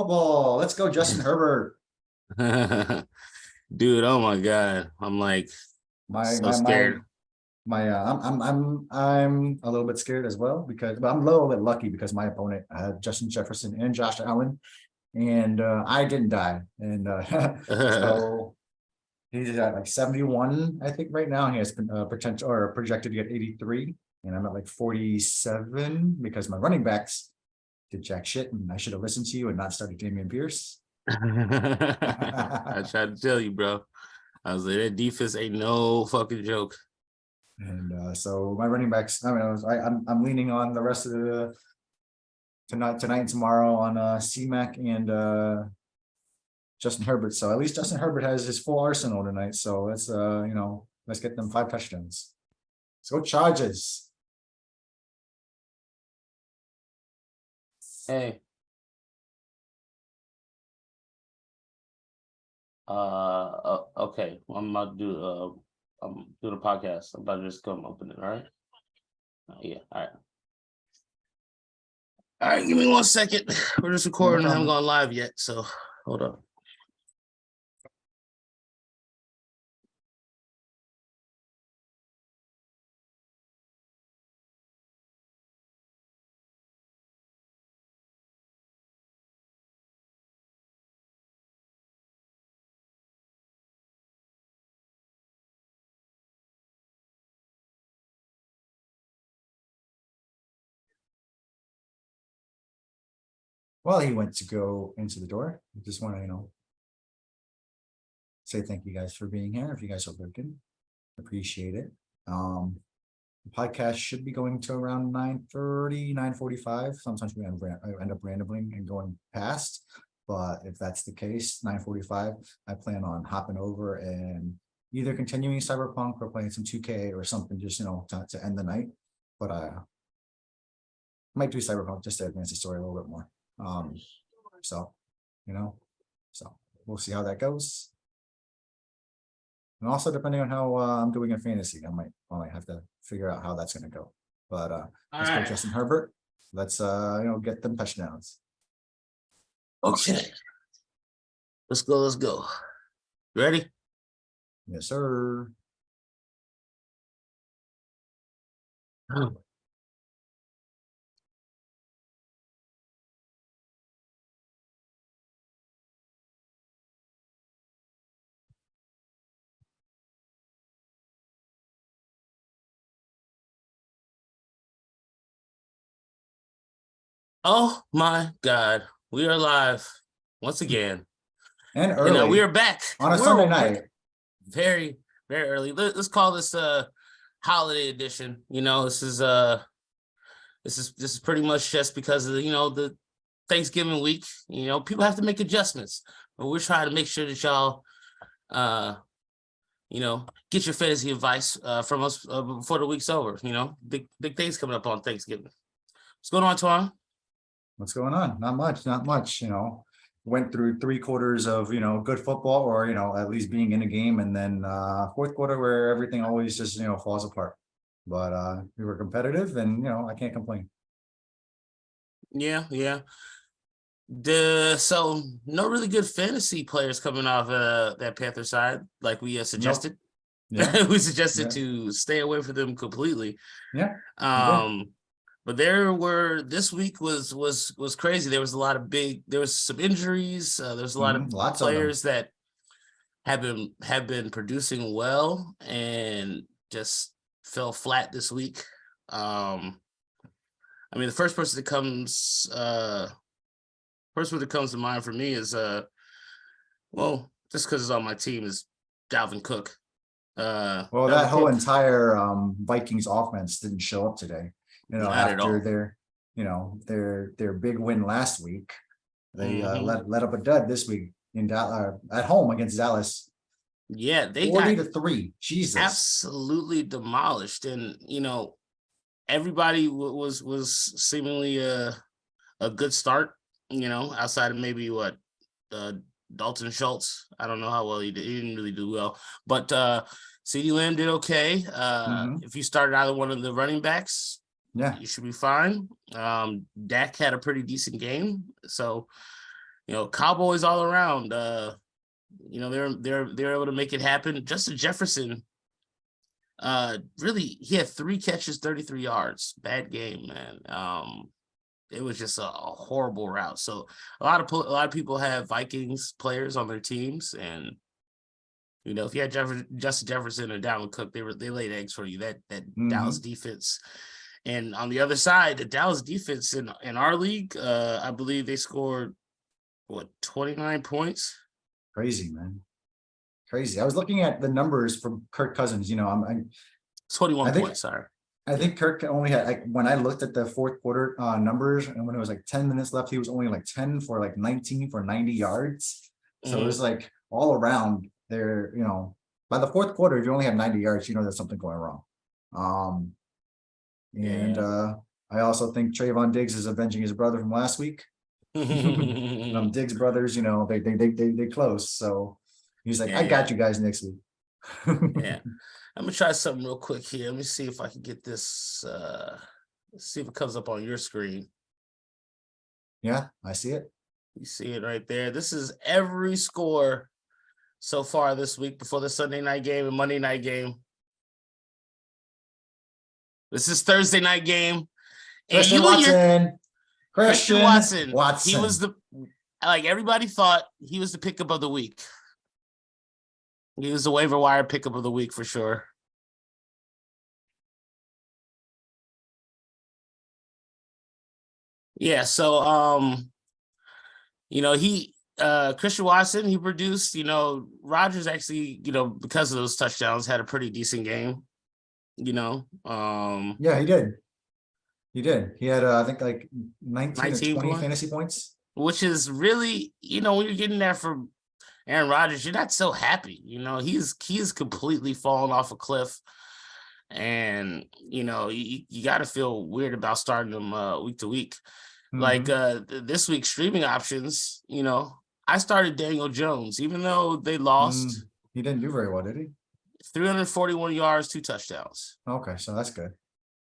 football. Let's go, Justin Herbert. Dude, oh my God. I'm like so scared. I'm a little bit scared as well but I'm a little bit lucky because my opponent had Justin Jefferson and Josh Allen, and I didn't die. And so he's at like 71, I think, right now. He has potential or projected to get 83, and I'm at like 47 because my running backs did jack shit, and I should have listened to you and not started Dameon Pierce. I tried to tell you, bro. I was like, that defense ain't no fucking joke. And so my running backs, I'm leaning on the rest of the tonight and tomorrow on C-Mac and Justin Herbert. So at least Justin Herbert has his full arsenal tonight. So let's get them 5 touchdowns. Let's go Chargers. Hey. Okay. Well, I'm about to do the podcast. I'm about to just come open it, all right? Yeah, all right. All right, give me 1 second. We're just recording. I haven't gone live yet, so hold on. While he went to go into the door, I just want to, say thank you guys for being here. If you guys are looking, appreciate it. The podcast should be going to around 9:30, 9:45. Sometimes we end up rambling and going past, but if that's the case, 9:45, I plan on hopping over and either continuing Cyberpunk or playing some 2K or something, just to end the night. But I might do Cyberpunk just to advance the story a little bit more. So we'll see how that goes. And also, depending on how I'm doing in fantasy, I might have to figure out how that's going to go. But let's go Justin Herbert. Let's get them touchdowns. Okay. Let's go. Ready? Yes, sir. Oh my God. We are live once again. And early. We are back. On a Sunday night. Very, very early. Let's call this holiday edition. This is pretty much just because of the Thanksgiving week. People have to make adjustments. But we're trying to make sure that y'all get your fantasy advice from us before the week's over. Big things coming up on Thanksgiving. What's going on, Tuan? What's going on? Not much. Went through 3 quarters of good football, or at least being in a game, and then 4th quarter where everything always just falls apart. But we were competitive, and I can't complain. Yeah. So no really good fantasy players coming off that Panther side, like we suggested. Nope. Yeah. We suggested to stay away from them completely. Yeah. But this week was crazy. There was some injuries. There's a lot of players that have been producing well and just fell flat this week. The first person that comes to mind for me is just because it's on my team, is Dalvin Cook. That whole entire Vikings offense didn't show up today. After their big win last week, they let up a dud this week in at home against Dallas. Yeah, they 40-3. Jesus, absolutely demolished, and everybody was seemingly a good start. Outside of maybe Dalton Schultz. I don't know how well he did. He didn't really do well, but CeeDee Lamb did okay. If you started either one of the running backs, you should be fine. Dak had a pretty decent game, so Cowboys all around. They're able to make it happen. Justin Jefferson, really, he had 3 catches, 33 yards. Bad game, man. It was just a horrible route. So a lot of people have Vikings players on their teams, and if you had Justin Jefferson and Dalvin Cook, they laid eggs for you. That Dallas defense, and on the other side, the Dallas defense in our league, I believe they scored 29 points. Crazy, man. Crazy. I was looking at the numbers from Kirk Cousins. 21 points. Sorry. I think Kirk only had, when I looked at the fourth quarter numbers, and when it was 10 minutes left, he was only 10 for 19 for 90 yards. So it was all around there, by the fourth quarter, if you only have 90 yards, there's something going wrong. I also think Trayvon Diggs is avenging his brother from last week. Diggs brothers, they close. So he's I got you guys next week. Yeah. I'm gonna try something real quick here. Let me see if I can get this. See if it comes up on your screen. Yeah, I see it. You see it right there. This is every score so far this week before the Sunday night game and Monday night game. This is Thursday night game. Christian Watson. He was everybody thought he was the pickup of the week. He was the waiver wire pickup of the week for sure. Yeah, so Christian Watson, he produced, Rodgers actually, because of those touchdowns, had a pretty decent game. Yeah, he did. He had I think 19 or 20 fantasy points. Which is really, when you're getting that from Aaron Rodgers, you're not so happy. He's completely fallen off a cliff. And, you got to feel weird about starting him week to week. This week's streaming options, I started Daniel Jones, even though they lost. He didn't do very well, did he? 341 yards, 2 touchdowns. Okay, so that's good.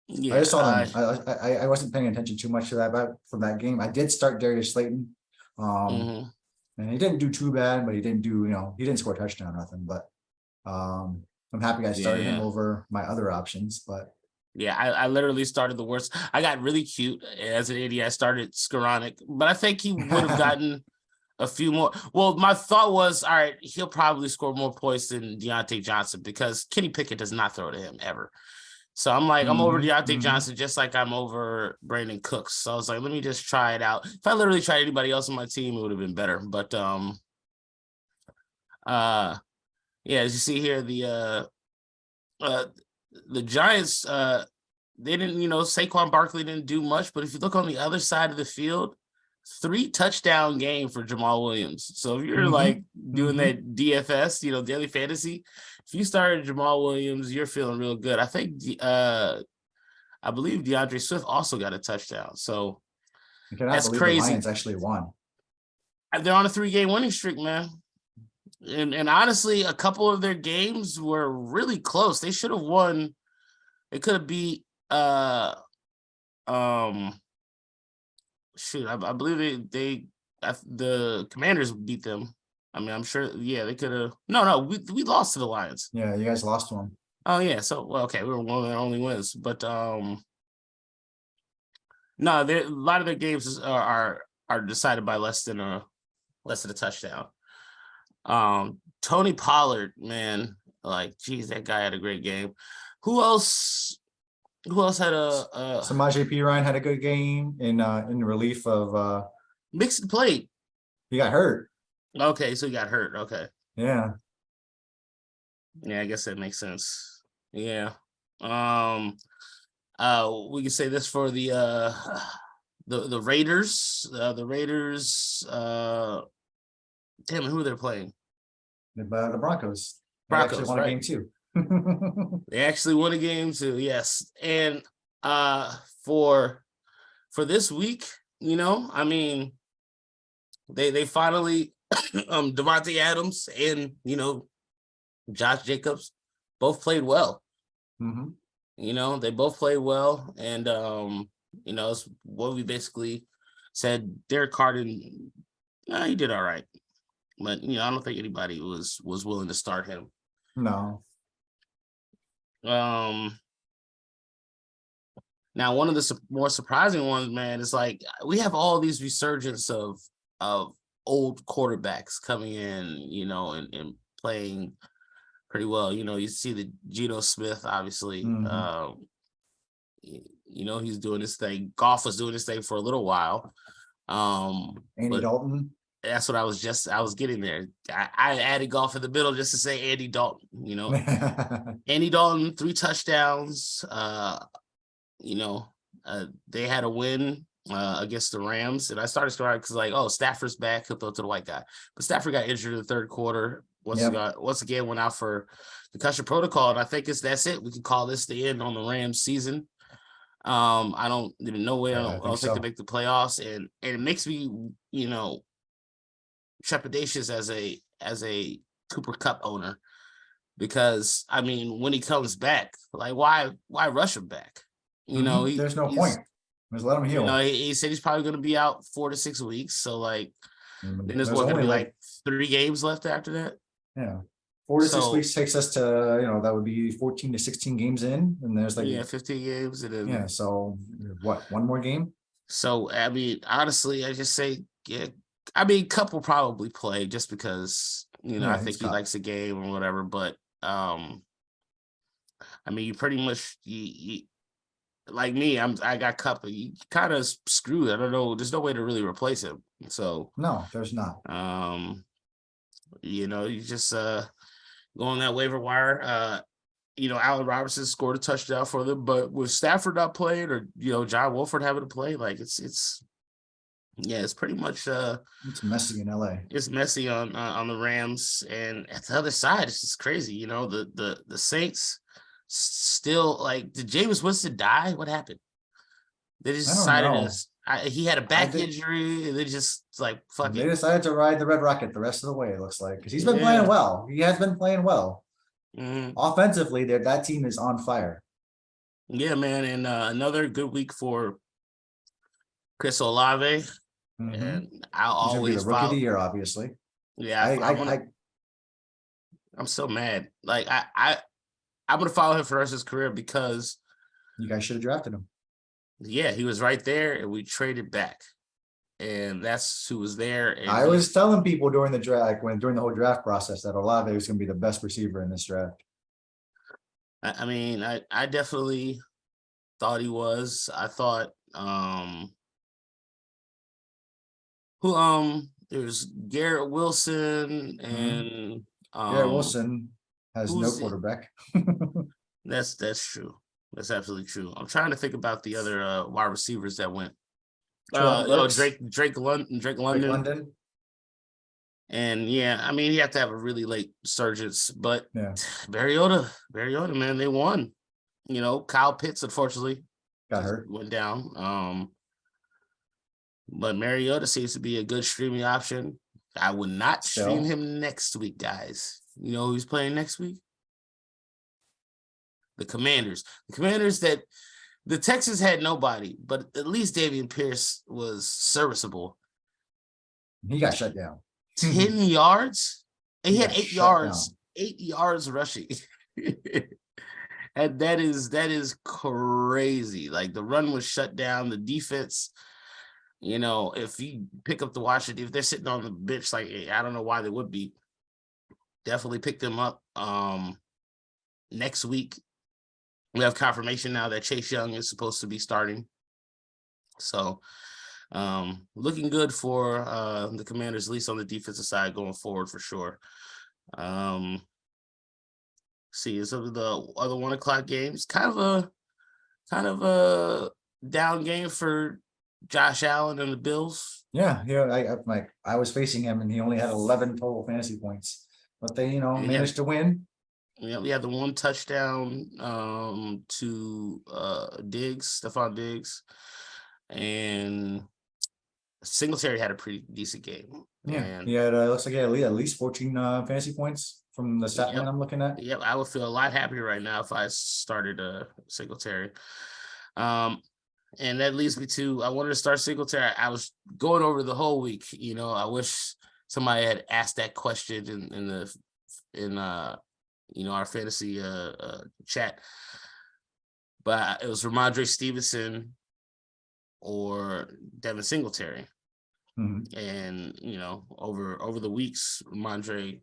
Yeah, I just saw them. I wasn't paying attention too much to that from that game. I did start Darius Slayton. And he didn't do too bad, but he didn't do, he didn't score a touchdown or nothing. But I'm happy I started him over my other options. But yeah, I literally started the worst. I got really cute as an idiot. I started Skoranek, but I think he would have gotten a few more. Well, my thought was, all right, he'll probably score more points than Deontay Johnson because Kenny Pickett does not throw to him ever. So I'm I'm over Deontay Johnson just like I'm over Brandon Cooks. So I was let me just try it out. If I literally tried anybody else on my team, it would have been better. But as you see here, the Giants, they didn't, Saquon Barkley didn't do much, but if you look on the other side of the field, 3 touchdown game for Jamal Williams. So if you're doing that DFS, daily fantasy, if you started Jamal Williams, you're feeling real good. I think I believe DeAndre Swift also got a touchdown. So that's crazy. The Lions actually won. They're on a 3-game winning streak, man. And honestly, a couple of their games were really close. They should have won. They could have beat I believe the Commanders beat them. I mean, I'm sure. Yeah, they could have. No, we lost to the Lions. Yeah, you guys lost to them. Oh yeah, so okay, we were one of their only wins, but no, a lot of their games are decided by less than a touchdown. Tony Pollard, man, geez, that guy had a great game. Who else had a Samaje Perine had a good game in relief of Mixon played. He got hurt. Okay, so he got hurt. Okay. Yeah. Yeah, I guess that makes sense. Yeah. We can say this for the Raiders. The Raiders damn, who are they playing? The Broncos. Broncos won a game too. They actually won a game too, yes. And for this week, I mean, they finally Devontae Adams and Josh Jacobs both played well. They both played well, and it's what we basically said. Derek Carr didn't Nah, he did all right, but I don't think anybody was willing to start him. No. Now one of the more surprising ones, man, is like we have all these resurgence of old quarterbacks coming in, and playing pretty well. You see the Geno Smith, obviously. Mhm. He's doing this thing. Goff was doing this thing for a little while. Andy But Dalton. that's what I was getting there. I added Goff in the middle just to say Andy Dalton. Andy Dalton, 3 touchdowns. They had a win against the Rams, and I started because Stafford's back. He'll throw to the white guy, but Stafford got injured in the third quarter. Once again went out for concussion protocol, and I think that's it. We can call this the end on the Rams season. I don't even know way. I don't think they make the playoffs, and it makes me trepidatious as a Cooper Cup owner, because I mean, when he comes back, like why rush him back? There's no point. Just let him heal. He said he's probably going to be out 4 to 6 weeks. So like, then there's going to be like 3 games left after that. Yeah. 4 to 6 weeks takes us to, that would be 14 to 16 games in. And there's 15 games. And then, so what, 1 more game? So, I mean, honestly, I just say, Cup will probably play just because, I think he likes the game or whatever. But, I mean, you pretty much, like me, I got Cup. You kind of screwed. I don't know. There's no way to really replace him. So no, there's not. You just go on that waiver wire. Allen Robinson scored a touchdown for them, but with Stafford not playing, or John Wolford having to play, like it's pretty much it's messy in LA. It's messy on the Rams, and at the other side, it's just crazy. The Saints. Still, like, did Jameis Winston die? What happened? They just decided he had a back injury, and they just like fuck they it. Decided to ride the Red Rocket the rest of the way. It looks like, because he's been playing well. He has been playing well. Offensively, that team is on fire. Yeah, man, and another good week for Chris Olave, and I'll always be the rookie of the year, obviously. Yeah, I'm so mad. Like I'm gonna follow him for the rest of his career because you guys should have drafted him. Yeah, he was right there, and we traded back, and that's who was there. And I was telling people during the draft, during the whole draft process, that Olave was going to be the best receiver in this draft. I mean, I definitely thought he was. I thought there's Garrett Wilson and Garrett Wilson has no quarterback. That's true. That's absolutely true. I'm trying to think about the other wide receivers that went. Drake London. And I mean, you have to have a really late surgence, but Mariota, man, they won. Kyle Pitts, unfortunately, got hurt, went down. But Mariota seems to be a good streaming option. I would not stream him next week, guys. You know who's playing next week? The Commanders. The Commanders that the Texans had nobody, but at least Dameon Pierce was serviceable. He got shut down. 10 yards? He had 8 yards. Down. 8 yards rushing. And that is crazy. Like, the run was shut down. The defense, if you pick up the Washington, if they're sitting on the bench, like, I don't know why they would be. Definitely pick them up next week. We have confirmation now that Chase Young is supposed to be starting. So looking good for the Commanders, at least on the defensive side going forward for sure. See, some of the other 1 o'clock games, kind of a down game for Josh Allen and the Bills. Yeah, I was facing him and he only had 11 total fantasy points, but they managed to win. Yeah, we had the 1 touchdown to Stephon Diggs, and Singletary had a pretty decent game. Yeah, and looks like he had at least 14 fantasy points from the stat line I'm looking at. Yep, I would feel a lot happier right now if I started Singletary. And that leads me to, I wanted to start Singletary. I was going over the whole week, I wish somebody had asked that question in our fantasy chat. But it was Ramondre Stevenson or Devin Singletary. Mhm. And over the weeks, Ramondre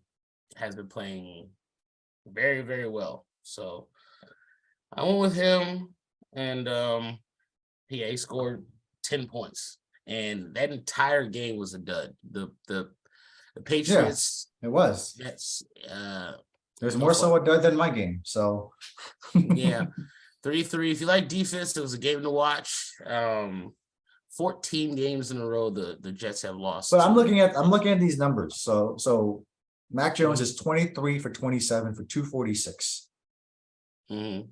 has been playing very, very well. So I went with him, and he scored 10 points, and that entire game was a dud. The Patriots, it was. that's There's more so a dud than my game. So yeah, 3-3. If you like defense, it was a game to watch. 14 games in a row the Jets have lost. But I'm looking at these numbers. So Mac Jones is 23 for 27 for 246. Mhm.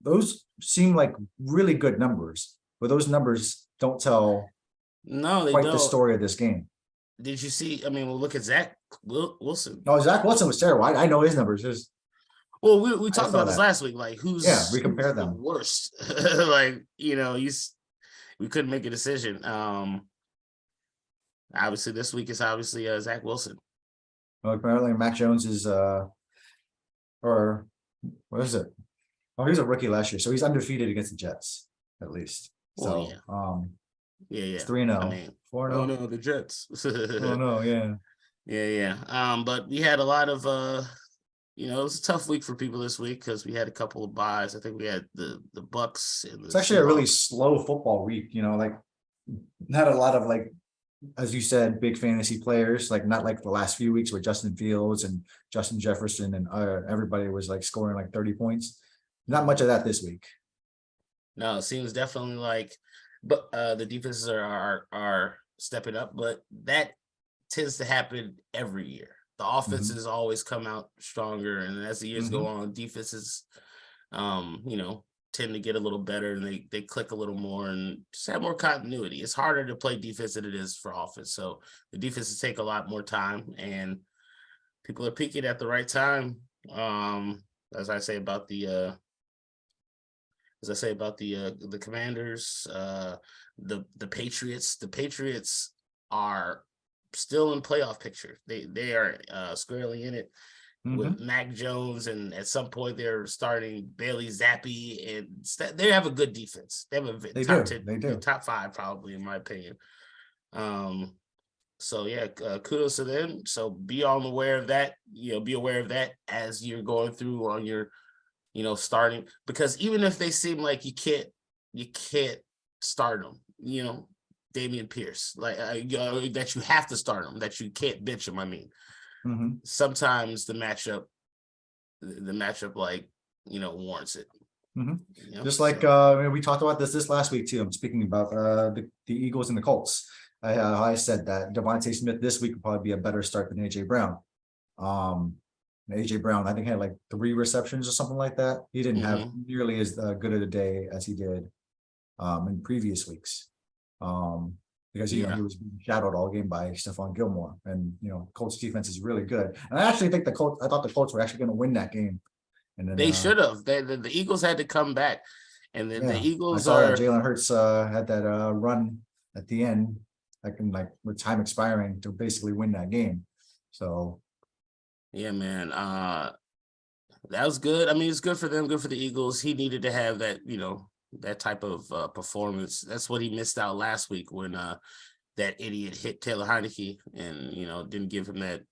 Those seem like really good numbers, but those numbers don't tell No, they quite don't. the story of this game. Did you see? I mean, we'll look at Zach Wilson. No, Zach Wilson was terrible. I know his numbers. Well, we talked about this that last week. Like, we compared the them. worst? Like, we couldn't make a decision. Obviously, this week is obviously Zach Wilson. Well, apparently Mac Jones is or what is it? Oh, he was a rookie last year, so he's undefeated against the Jets, at least. So yeah. It's 3-0. I mean, 4-0. Oh no, the Jets. Oh no, yeah. Yeah. But we had a lot of it was a tough week for people this week because we had a couple of buys. I think we had the Bucks and It's actually a really slow football week, like not a lot of, like, as you said, big fantasy players, like not like the last few weeks where Justin Fields and Justin Jefferson and everybody was like scoring like 30 points. Not much of that this week. No, it seems definitely like, but the defenses are stepping up, but that tends to happen every year. The offenses always come out stronger, and as the years go on, defenses, tend to get a little better, and they click a little more and just have more continuity. It's harder to play defense than it is for offense, so the defenses take a lot more time, and people are peaking at the right time. As I say about the Commanders, the Patriots. The Patriots are still in playoff picture. They are squarely in it with Mac Jones, and at some point they're starting Bailey Zappi, and they have a good defense. They have a top 5 probably, in my opinion. So yeah, kudos to them. So be aware of that. Be aware of that as you're going through on your starting, because even if they seem like you can't start them, Dameon Pierce, like that you have to start them, that you can't bench them. I mean, sometimes the matchup like warrants it. Just like we talked about this last week too. I'm speaking about the Eagles and the Colts. I said that Devontae Smith this week would probably be a better start than AJ Brown. AJ Brown, I think, had like 3 receptions or something like that. He didn't have nearly as good of a day as he did in previous weeks. Because he was being shadowed all game by Stephon Gilmore, and Colts defense is really good. And I actually think I thought the Colts were actually going to win that game. And then they should have. The Eagles had to come back, and then the Eagles I saw that Jalen Hurts had that run at the end, with time expiring, to basically win that game. So. Yeah, man. That was good. I mean, it's good for them, good for the Eagles. He needed to have that, that type of performance. That's what he missed out last week when that idiot hit Taylor Heineke and, didn't give him that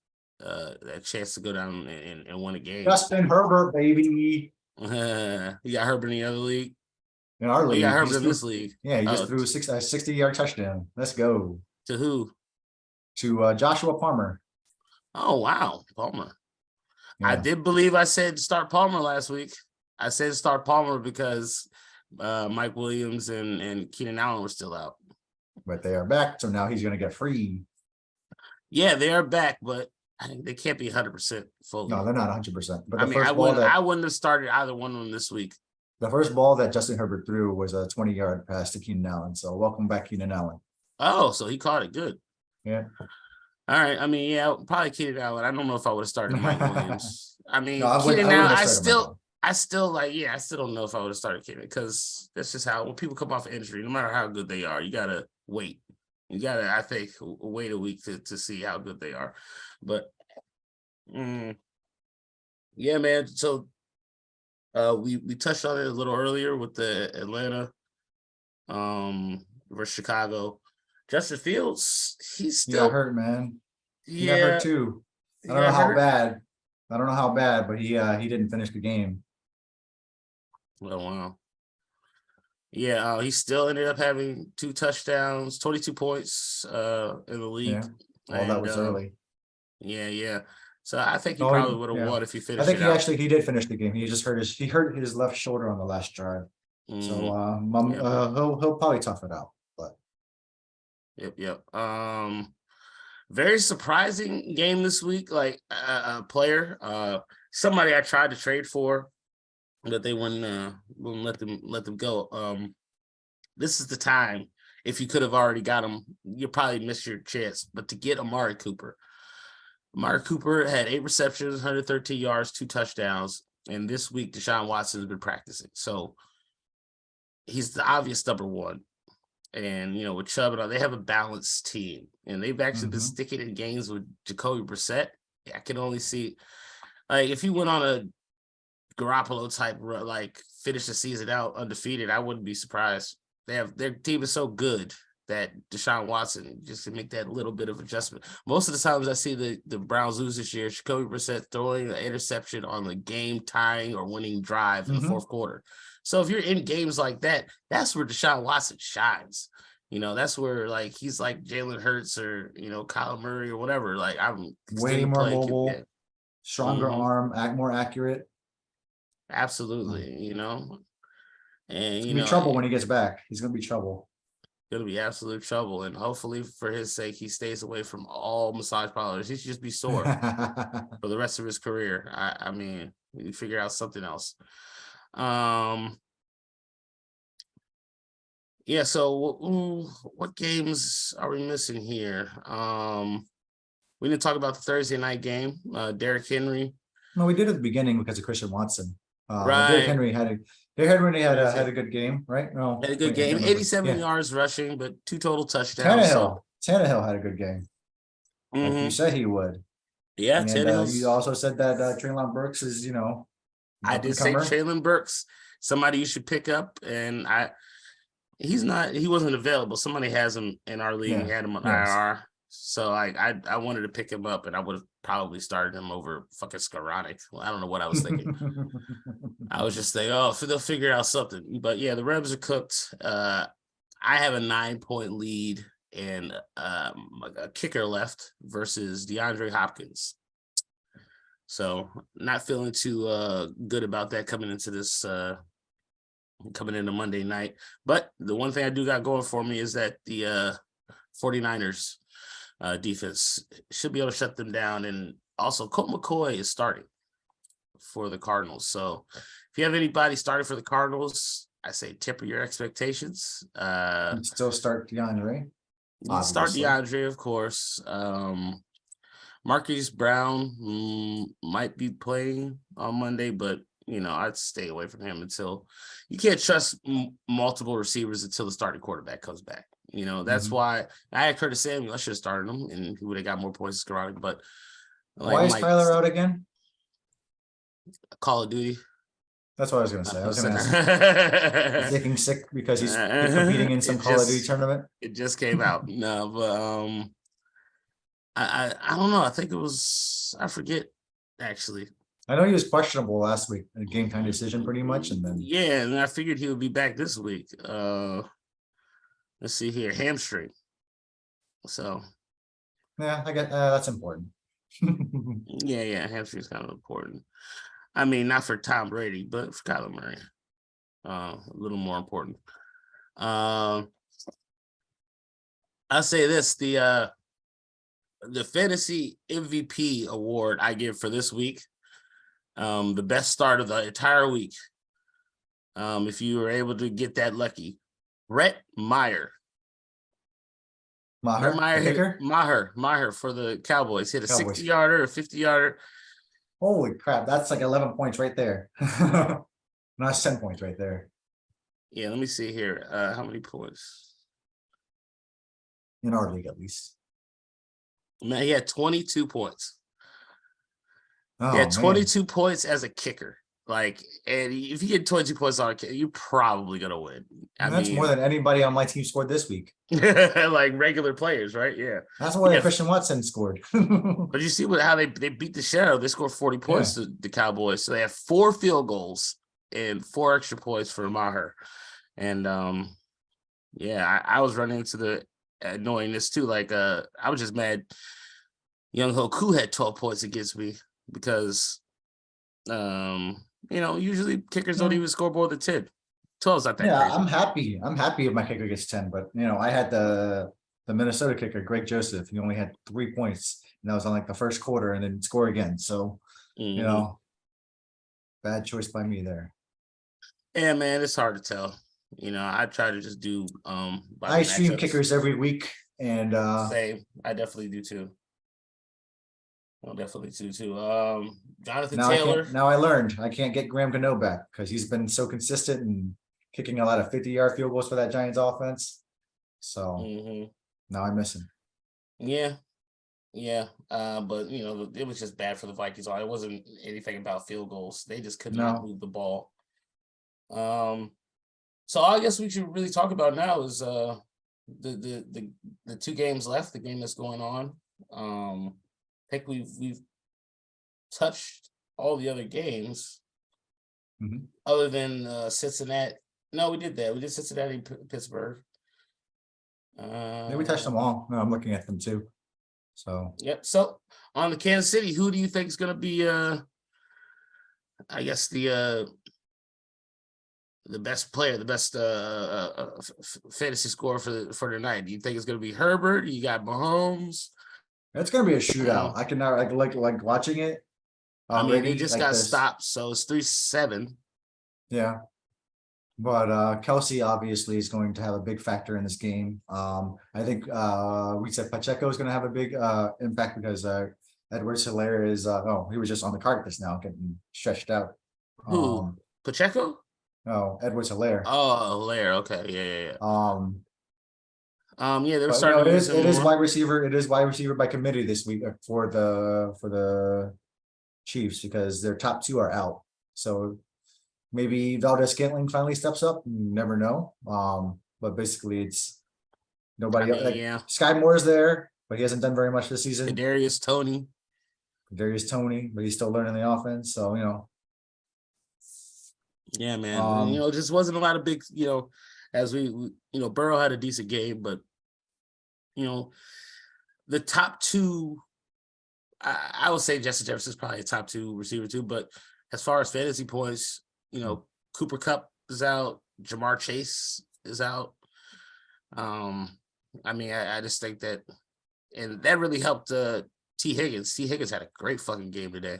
chance to go down and win a game. Justin Herbert, baby. You got Herbert in the other league? In our league. You got Herbert in this league. Yeah, he just threw a 60-yard touchdown. Let's go. To who? To Joshua Palmer. Oh, wow. Palmer. Yeah. I did believe I said start Palmer last week. I said start Palmer because Mike Williams and Keenan Allen were still out. But they are back, so now he's going to get free. Yeah, they are back, but I think they can't be 100% full. No, they're not 100%. But I wouldn't have started either one of them this week. The first ball that Justin Herbert threw was a 20-yard pass to Keenan Allen. So welcome back, Keenan Allen. Oh, so he caught it good. Yeah. All right. I mean, yeah, probably Keenan Allen. I don't know if I would have started Mike Williams. I mean, no, Keenan Allen, I still don't know if I would have started Kevin because that's just how when people come off injury, no matter how good they are, you gotta wait. You gotta, I think, wait a week to see how good they are. But yeah, man. So we touched on it a little earlier with the Atlanta versus Chicago. Justin Fields, he's He got still hurt, man. He got hurt yeah, too. he I don't know got how hurt. bad. I don't know how bad, but he didn't finish the game. Oh wow. Yeah, he still ended up having 2 touchdowns, 22 points in the league. Yeah. Well, that And was early. yeah. So I think he No, probably would have yeah. won if he I finished think it out. he did finish the game. He hurt his left shoulder on the last drive. So Yeah. he'll probably tough it out. But Yep. Very surprising game this week. Like a player, somebody I tried to trade for, but they wouldn't let them go. This is the time. If you could have already got him, you probably missed your chance. But to get Amari Cooper had 8 receptions, 113 yards, 2 touchdowns. And this week, Deshaun Watson has been practicing. So he's the obvious number one. And, with Chubb and all, they have a balanced team. And they've actually been sticking in games with Jacoby Brissett. I can only see, like, if he went on a Garoppolo type, like, finish the season out undefeated, I wouldn't be surprised. Their team is so good that Deshaun Watson just to make that little bit of adjustment. Most of the times I see the Browns lose this year, Jacoby Brissett throwing an interception on the game tying or winning drive in the fourth quarter. So if you're in games like that, that's where Deshaun Watson shines. That's where like he's like Jalen Hurts or Kyler Murray or whatever. Like I'm way more mobile, stronger arm, more accurate. Absolutely, and It's gonna be trouble when he gets back. He's gonna be trouble. Gonna be absolute trouble, and hopefully for his sake, he stays away from all massage parlors. He should just be sore for the rest of his career. I mean, we figure out something else. Yeah. So, what games are we missing here? We didn't talk about the Thursday night game. Derrick Henry. No, we did at the beginning because of Christian Watson. Right. Derrick Henry had a good game, right? No, had a good game. 87 yards rushing, but 2 total touchdowns. Tannehill had a good game, like you said he would. Yeah, and you also said that Treylon Burks is, I did say Treylon Burks, somebody you should pick up, and he wasn't available. Somebody has him in our league. He had him on IR. So I wanted to pick him up, and I would have probably started him over fucking Skoranek. Well, I don't know what I was thinking. I was just thinking, they'll figure out something. But yeah, the Rebs are cooked. I have a 9-point lead and a kicker left versus DeAndre Hopkins. So not feeling too good about that coming into Monday night. But the one thing I do got going for me is that the 49ers defense should be able to shut them down. And also Colt McCoy is starting for the Cardinals. So if you have anybody starting for the Cardinals, I say temper your expectations. Still start DeAndre. Start DeAndre, of course. Marquise Brown might be playing on Monday, but I'd stay away from him until you can't trust multiple receivers until the starting quarterback comes back. That's why I had Curtis Samuel. I should have started him, and he would have got more points scoring. But why is Kyler out again? Call of Duty. That's what I was going to say. I was going to ask. He's taking sick because he's competing in some Call of Duty tournament. It just came out. No, but I don't know. I think it was. I forget actually. I know he was questionable last week, a game time decision pretty much, and then and I figured he would be back this week. Let's see here, hamstring. So yeah, I get that's important. yeah, hamstring is kind of important. I mean, not for Tom Brady, but for Kyler Murray, a little more important. I'll say this: the fantasy MVP award I give for this week. The best start of the entire week. If you were able to get that lucky, Brett Maher. Maher for the Cowboys hit a 60-yarder, a 50-yarder. Holy crap, that's like 11 points right there. No, that's 10 points right there. Yeah, let me see here. How many points? In our league, at least. Man, he had 22 points. He Oh had man, 22 points as a kicker. Like, and if you get 22 points on a kicker, you're probably gonna win. I that's more mean, than anybody on my team scored this week. like regular players, right? Yeah. That's more than Yeah. Christian Watson scored. But you see how they beat the shit out of. They scored 40 Yeah. points to the Cowboys. So they have 4 field goals and 4 extra points for Maher. And yeah, I was running into the annoyingness too. Like I was just mad Young Hoku had 12 points against me because usually kickers don't Yeah. even score more than 10. 12 is not that Yeah, crazy. I'm happy. I'm happy if my kicker gets 10, but I had the Minnesota kicker, Greg Joseph. He only had 3 points, and that was on like the first quarter, and then score again. So, Mhm. bad choice by me there. Yeah, man, it's hard to tell. I try to just do by I the stream matchups. kickers every week, and Same. I definitely do too. I definitely do too. Jonathan now I Taylor. can't. Now I learned I can't get Graham Gano back because he's been so consistent and kicking a lot of 50-yard field goals for that Giants offense. So Mhm. now I miss him. Yeah. Yeah. But it was just bad for the Vikings. It wasn't anything about field goals. They just could not No. move the ball. So I guess we should really talk about now is the 2 games left, the game that's going on. I think we've touched all the other games Mhm. other than Cincinnati. No, we did that. We did Cincinnati, Pittsburgh. Yeah, we touched them all. No, I'm looking at them too. So Yep. So on the Kansas City, who do you think is going to be? I guess the best player, the best fantasy scorer for the night. Do you think it's going to be Herbert? You got Mahomes. it's gonna be a Uh, shootout. I can now like watching it I mean, they already just like got this. stopped, so it's 3-7. Yeah. But Kelsey obviously is going to have a big factor in this game. I think we said Pacheco is going to have a big impact because Edwards Hilaire is he was just on the carcass now getting stretched out. Who? Pacheco? No, Edwards Hilaire. Oh, Lair. Okay, yeah. Um, Yeah, they were but starting to it use is him it is more. wide receiver. It is wide receiver by committee this week for the Chiefs because their top 2 are out. So maybe Valdez Scantling finally steps up. You never know. But basically it's I nobody mean, like yeah. Sky Moore's there, but he hasn't done very much this season. Kadarius Tony. Darius Tony, but he's still learning the offense. So Yeah, man. And, um, just wasn't a lot of big, as Burrow had a decent game, but you know, the top 2. I would say Justin Jefferson is probably a top 2 receiver too. But as far as fantasy points, Cooper Kupp is out, Jamar Chase is out. I mean, I just think that, and that really helped T. Higgins. T. Higgins had a great fucking game today.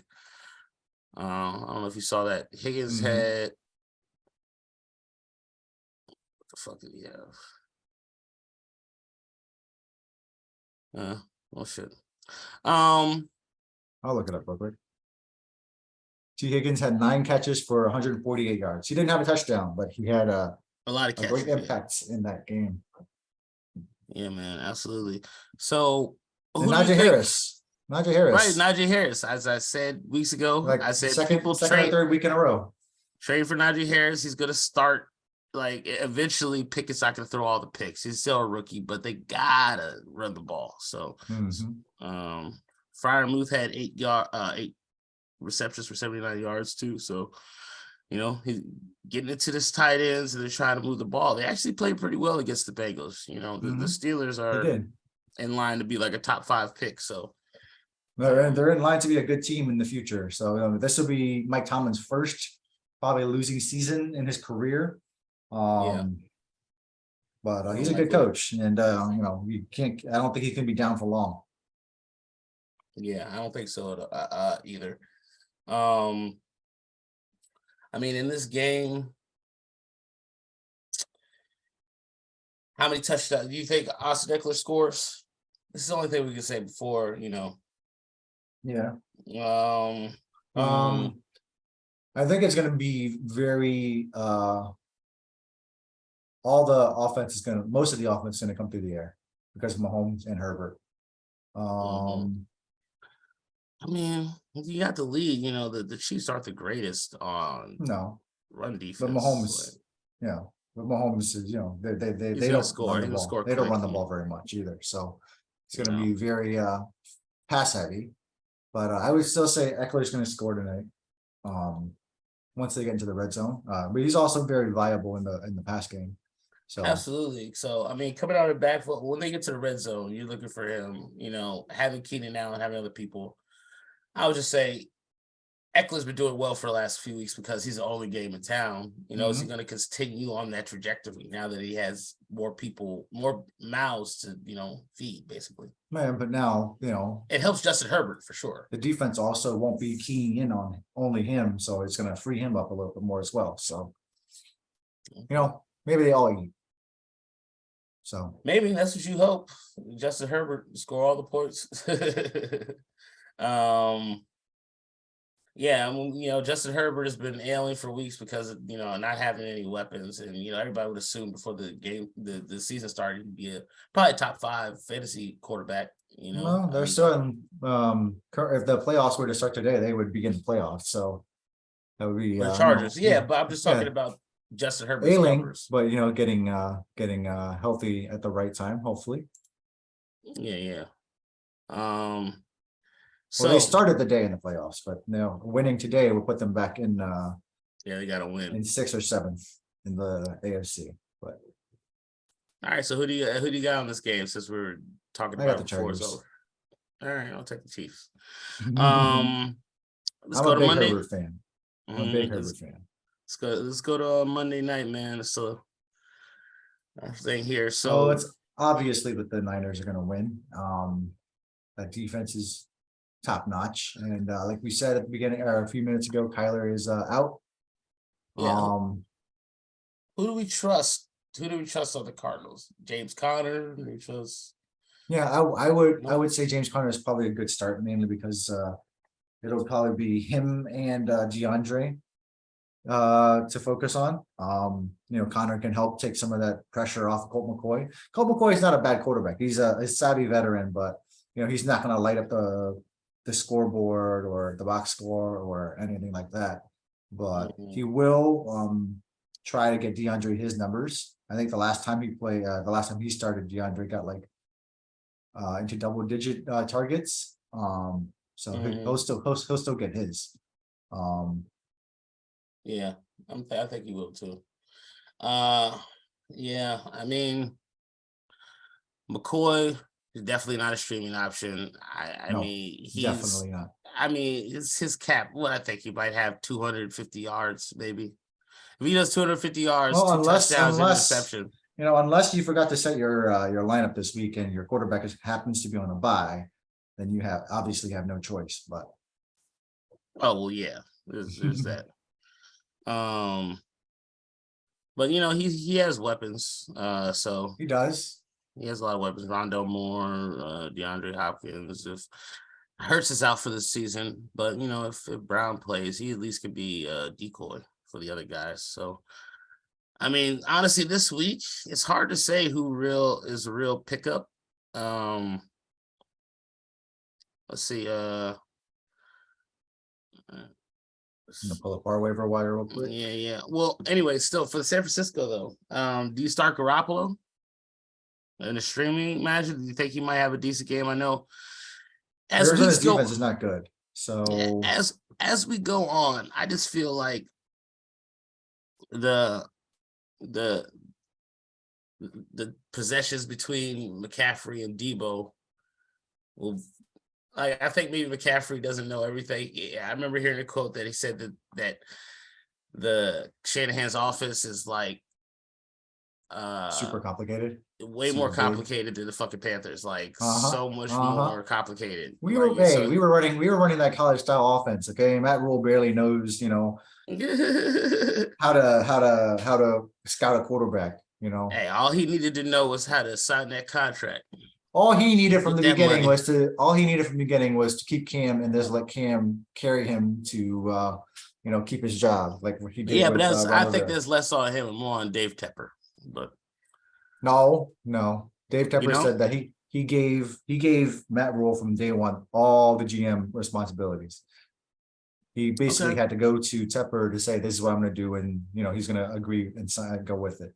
I don't know if you saw that. Higgins had, what the fuck did he have? Oh shit. I'll look it up real quick. T. Higgins had 9 catches for 148 yards. He didn't have a touchdown, but he had A lot of a great catches. impact in that game. Yeah, man, absolutely. So And who do you Najee think? Harris. Najee Right, Harris. Najee Harris. As I said weeks ago, Like I said second people or third week in a row. trade for Najee Harris. He's gonna start, like, eventually Pickett's not gonna throw all the picks. He's still a rookie, but they gotta run the ball. So Freiermuth had 8 receptions for 79 yards too. So he's getting into this tight ends and they're trying to move the ball. They actually played pretty well against the Bengals. The Steelers They are did. in line to be like a top 5 pick. So They're in line to be a good team in the future. So this will be Mike Tomlin's first probably losing season in his career. yeah, But more he's a than good likely. coach, and you can't. I don't think he can be down for long. Yeah, I don't think so either. I mean, in this game, how many touchdowns do you think Austin Eckler scores? This is the only thing we can say before, Yeah. Um, I think it's gonna be very all the offense is gonna most of the offense is gonna come through the air because of Mahomes and Herbert. I mean, you got the lead. You know, the Chiefs aren't the greatest on No, run but defense. Mahomes, but Mahomes is, they don't score. run He's the gonna ball. score They don't run the quick. ball very much either. So it's gonna No. be very pass heavy. But I would still say Eckler's gonna score tonight. Once they get into the red zone. But he's also very viable in the pass game. So Absolutely. So I mean, coming out of the backfield, when they get to the red zone, you're looking for him. You know, having Keenan Allen, having other people. I would just say Eckler's been doing well for the last few weeks because he's the only game in town. You know, is he going to continue on that trajectory now that he has more people, more mouths to, feed, basically? man, but now, It helps Justin Herbert for sure. the defense also won't be keying in on only him, so it's going to free him up a little bit more as well. So, maybe they all eat. So maybe that's what you hope. Justin Herbert score all the points. Yeah, I mean, Justin Herbert has been ailing for weeks because of, not having any weapons. And, everybody would assume before the game, the season started, he'd be probably top 5 fantasy quarterback, No, they're still in, if the playoffs were to start today, they would begin the playoffs. So that would be the Chargers. But I'm just talking about Justin Herbert's ailing, numbers. but getting healthy at the right time, hopefully. Yeah. So they started the day in the playoffs, but winning today will put them back in. They got to win in 6th or 7th in the AFC. But all right, so who do you got on this game? Since we're talking about the before it's Chargers. over. All right, I'll take the Chiefs. Let's I'm go a to big Monday. Herbert fan. I'm a big Herbert fan. Let's go to Monday night, man. So thing here. So it's obviously that the Niners are going to win. That defense is top notch, and like we said at the beginning or a few minutes ago, Kyler is out. Yeah. Who do we trust? Who do we trust on the Cardinals? James Conner? Do we trust? Yeah, I would say James Conner is probably a good start, mainly because it'll probably be him and DeAndre to focus on. Connor can help take some of that pressure off Colt McCoy. Colt McCoy is not a bad quarterback. He's a savvy veteran, but he's not going to light up the scoreboard or the box score or anything like that. But he will try to get DeAndre his numbers. I think the last time he started, DeAndre got into double-digit targets. So he'll still get his. Yeah, I think he will too. Yeah, I mean, McCoy is definitely not a streaming option. I mean, he's definitely not. I mean, it's his cap. Well, I think he might have 250 yards, maybe. If he does 250 yards, 2 touchdowns, and interception. Unless you forgot to set your lineup this week and your quarterback happens to be on a bye, then you obviously have no choice. But yeah, there's that. But he has weapons. So he does. He has a lot of weapons. Rondo Moore, DeAndre Hopkins. If Hurts is out for the season, but if Brown plays, he at least could be a decoy for the other guys. So, I mean, honestly, this week it's hard to say who is a real pickup. Let's see. Pull up our waiver wire real quick. Yeah. Well, anyway, still for San Francisco though, do you start Garoppolo in a streaming match? Do you think he might have a decent game? I know Arizona's defense is not good. So as we go on, I just feel like the possessions between McCaffrey and Debo will. I think maybe McCaffrey doesn't know everything. Yeah, I remember hearing a quote that he said that the Shanahan's offense is like super complicated, way more complicated than the fucking Panthers. So much more complicated. We were running that college style offense. Okay, Matt Rule barely knows how to scout a quarterback. Hey, all he needed to know was how to sign that contract. All he needed from Get the that beginning money. was to keep Cam and just let Cam carry him to keep his job like what he did Yeah, but with I Ron think Rivera. there's less on him and more on Dave Tepper. But No. Dave you Tepper know, said that he gave Matt Rule from day one all the GM responsibilities. He basically okay, had to go to Tepper to say, this is what I'm going to do. And, he's going to agree and go with it.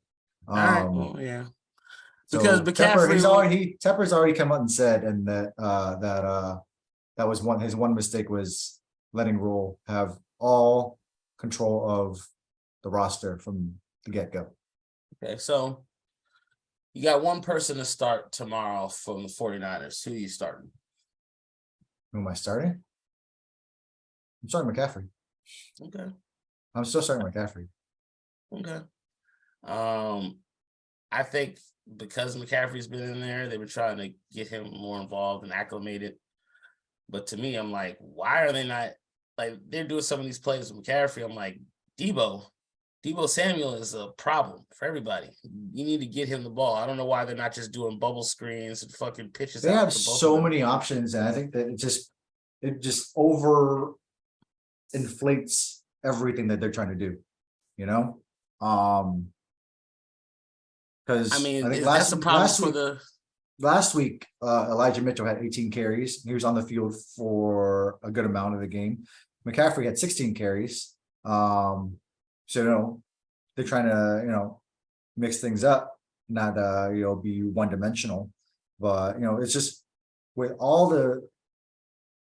all right, well, yeah, because So McCaffrey, Tepper's already come out and said, and that was his one mistake was letting Rule have all control of the roster from the get-go. okay, so you got one person to start tomorrow from the 49ers. Who are you starting? Who am I starting? I'm starting McCaffrey. Okay, I'm still starting McCaffrey. okay. I think because McCaffrey's been in there, they were trying to get him more involved and acclimated. But to me, I'm like, why are they not like they're doing some of these plays with McCaffrey? I'm like, Debo Samuel is a problem for everybody. You need to get him the ball. I don't know why they're not just doing bubble screens and fucking pitches They out have to both of so them. many options, and I think that it just over inflates everything that they're trying to do, because I I mean, think that's a problem for the. last week Elijah Mitchell had 18 carries. He was on the field for a good amount of the game. McCaffrey had 16 carries. So they're trying to mix things up, not be one dimensional, but it's just with all the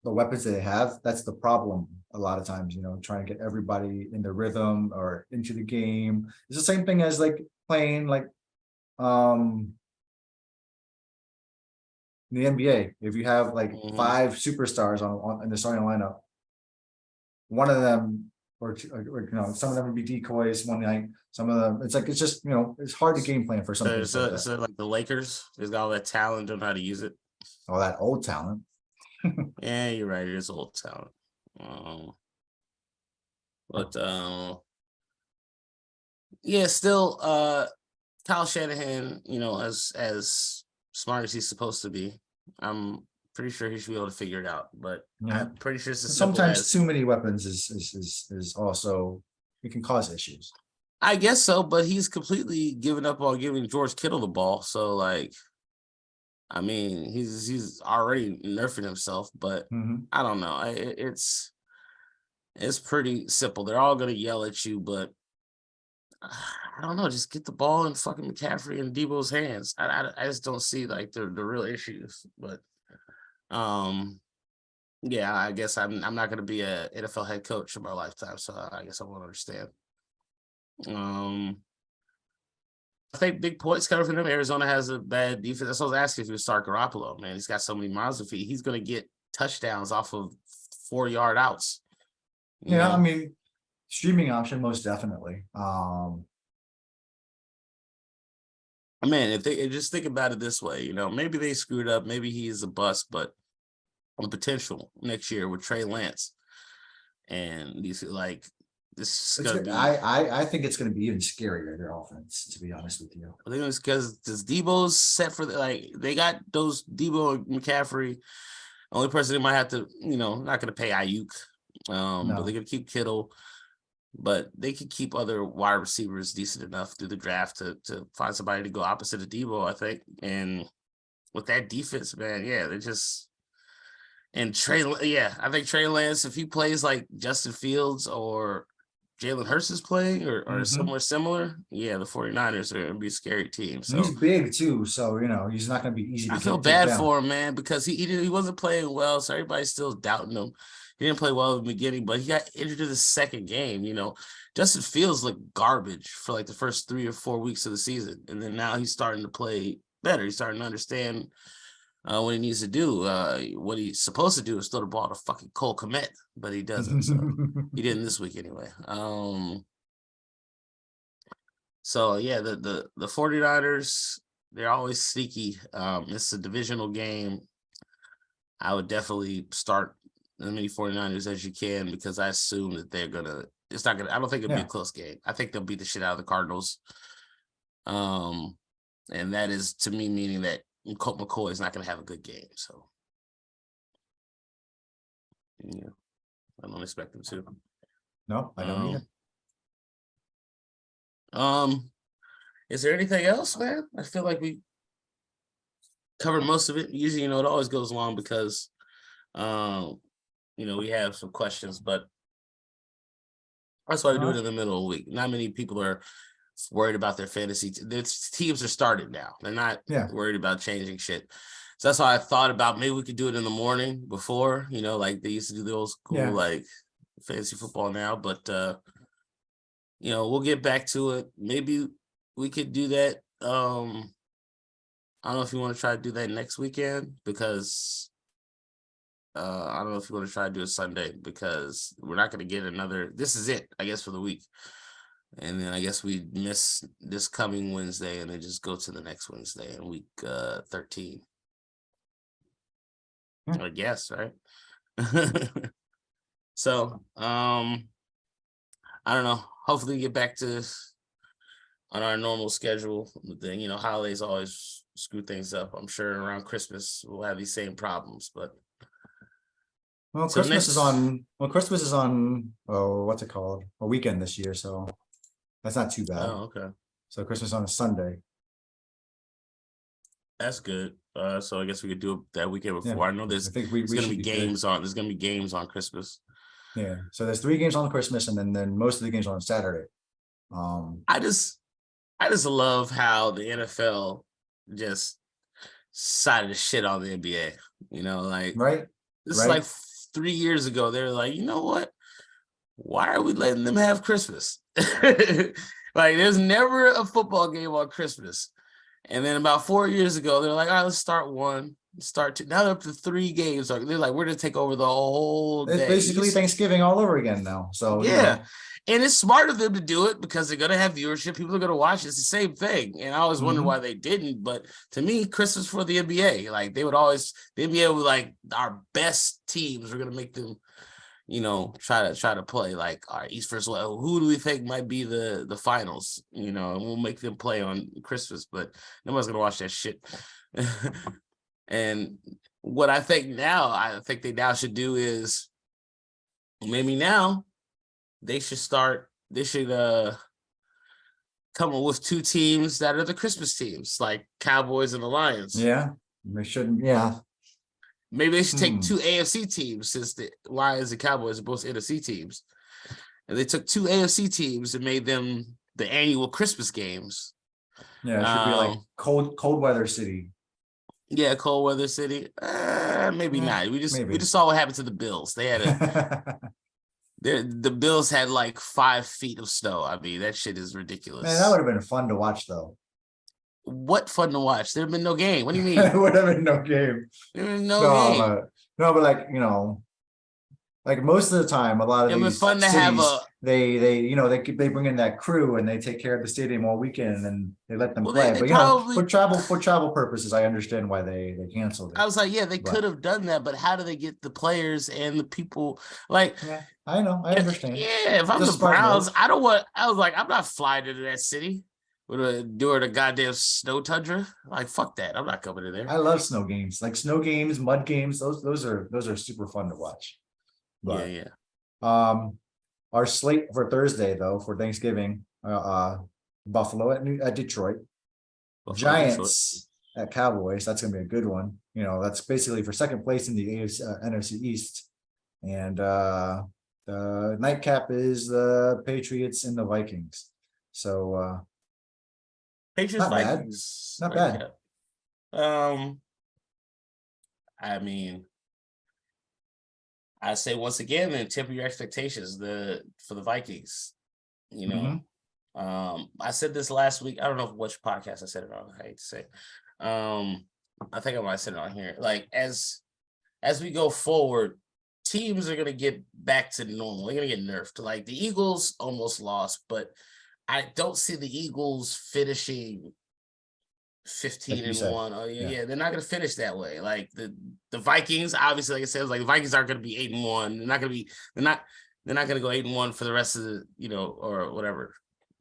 weapons that they have, that's the problem a lot of times, trying to get everybody in the rhythm or into the game. It's the same thing as like playing like in the NBA. If you have like Mhm. 5 superstars on in the starting lineup, one of them or some of them would be decoys one night. Some of them, it's just it's hard to game plan for some things like that. So like the Lakers, there's got all that talent, don't know how to use it. All that old talent. Yeah, you're right. It is old talent. But yeah, still Kyle Shanahan, as smart as he's supposed to be, I'm pretty sure he should be able to figure it out. But Yeah. I'm pretty sure it's as simple Sometimes as too many weapons is also it can cause issues. I guess so, but he's completely given up on giving George Kittle the ball. So like, I mean, he's already nerfing himself, but Mhm. I don't know. It's pretty simple. They're all gonna yell at you, but I don't know. Just get the ball in fucking McCaffrey and Debo's hands. I just don't see like the real issues. But um, yeah, I guess I'm not gonna be a NFL head coach in my lifetime, so I guess I won't understand. Um, I think big points coming from them. Arizona has a bad defense. That's what I was asking if you would start Garoppolo. Man, he's got so many miles to feed. He's gonna get touchdowns off of 4-yard outs. You Yeah, I know, mean, streaming option most definitely. man, if they just think about it this way, maybe they screwed up, maybe he's a bust, but on potential next year with Trey Lance, and you feel like this is It's gonna good. be. I think it's going to be even scarier their offense, to be honest with you. I think it's because Debo's set for like they got those Debo and McCaffrey. Only person they might have to, not going to pay Ayuk, but No. they're going to keep Kittle. But they could keep other wide receivers decent enough through the draft to find somebody to go opposite of Debo, I think. And with that defense, man, yeah, they're just. And I think Trey Lance, if he plays like Justin Fields or Jalen Hurts is playing or Mhm. somewhere similar, yeah, the 49ers are going to be a scary team. And he's So big too, so he's not going to be easy I to feel take bad down. for him, man, because he wasn't playing well, so everybody's still doubting him. He didn't play well in the beginning, but he got injured in the second game. Justin Fields looked garbage for like the first 3 or 4 weeks of the season, and then now he's starting to play better. He's starting to understand what he needs to do. What he's supposed to do is throw the ball to fucking Cole Kmet, but he doesn't. So he didn't this week anyway. So yeah, the 49ers, they're always sneaky. It's a divisional game. I would definitely start as many 49ers as you can because I assume that it's not gonna, I don't think it'll be a Yeah. close game. I think they'll beat the shit out of the Cardinals. And that is to me meaning that Colt McCoy is not going to have a good game. So, yeah, I don't expect him to. No, I don't either. Is there anything else, man? I feel like we covered most of it. Usually, it always goes long because, we have some questions, but that's why we do it in the middle of the week. Not many people are worried about their fantasy. Their teams are started now. They're not worried about changing shit. So that's why I thought about maybe we could do it in the morning before, like they used to do the old school, like fantasy football now. But, we'll get back to it. Maybe we could do that. I don't know if you want to try to do that next weekend because I don't know if you want to try to do a Sunday because we're not going to get another. This is it, I guess, for the week. And then I guess we miss this coming Wednesday and then just go to the next Wednesday in week 13. I guess, right? So, I don't know. Hopefully get back to on our normal schedule. Then, holidays always screw things up. I'm sure around Christmas we'll have these same problems, but Christmas is on what's it called? A weekend this year, so that's not too bad. Oh, okay. So Christmas on a Sunday. That's good. So I guess we could do it that weekend before. I know there's gonna be games on. There's gonna be games on Christmas. Yeah. So there's 3 games on Christmas, and then most of the games on Saturday. I just love how the NFL just decided to shit on the NBA. Right? This is like 3 years ago. They were like, you know what? Why are we letting them have Christmas? Like, there's never a football game on Christmas. And then about 4 years ago, they're like, all right, let's start 1, start 2. Now they're up to 3 games. They're like, we're going to take over the whole day. It's basically Thanksgiving all over again now. So, yeah. And it's smart of them to do it because they're going to have viewership. People are going to watch. It's the same thing. And I always wonder why they didn't. But to me, Christmas for the NBA. Like, the NBA would like our best teams. We're going to make them, try to play like our East versus West. Who do we think might be the finals? And we'll make them play on Christmas, but nobody's gonna watch that shit. And what I think they now should do is maybe now they should come up with 2 teams that are the Christmas teams, like Cowboys and the Lions. Yeah, they shouldn't. Yeah. Maybe they should take 2 AFC teams since the Lions and Cowboys are both NFC teams. And they took 2 AFC teams and made them the annual Christmas games. Yeah, it should be like cold weather city. Yeah, cold weather city. Maybe not. We just saw what happened to the Bills. They had the Bills had like 5 feet of snow. I mean, that shit is ridiculous. Man, that would have been fun to watch though. What fun to watch? There'd been no game. What do you mean? There would have been no game. There was no game. No, but like most of the time, a lot of these fun to cities, have they bring in that crew and they take care of the stadium all weekend and they let them play. But for travel purposes, I understand why they canceled it. I was like, yeah, they could have done that, but how do they get the players and the people? Like, yeah, I know, I understand. Yeah, if I'm the Browns, I was like, I'm not flying into that city. Doing a goddamn snow tundra, like fuck that. I'm not coming in there. I love snow games, like snow games, mud games. Those are super fun to watch. But, yeah. Our slate for Thursday though for Thanksgiving, Buffalo at Detroit, Giants at Cowboys. That's gonna be a good one. That's basically for second place in the NFC East, and the nightcap is the Patriots and the Vikings. So. Patriots Vikings. Not bad. I mean, I say once again, then temper your expectations for the Vikings. I said this last week. I don't know which podcast I said it on. I hate to say. I think I might have said it on here. Like as we go forward, teams are gonna get back to normal. They're gonna get nerfed. Like the Eagles almost lost, but I don't see the Eagles finishing 15-1. Oh yeah, they're not gonna finish that way. Like the Vikings, obviously, like I said, like the Vikings aren't gonna be 8-1. They're not gonna go 8-1 for the rest of the, or whatever,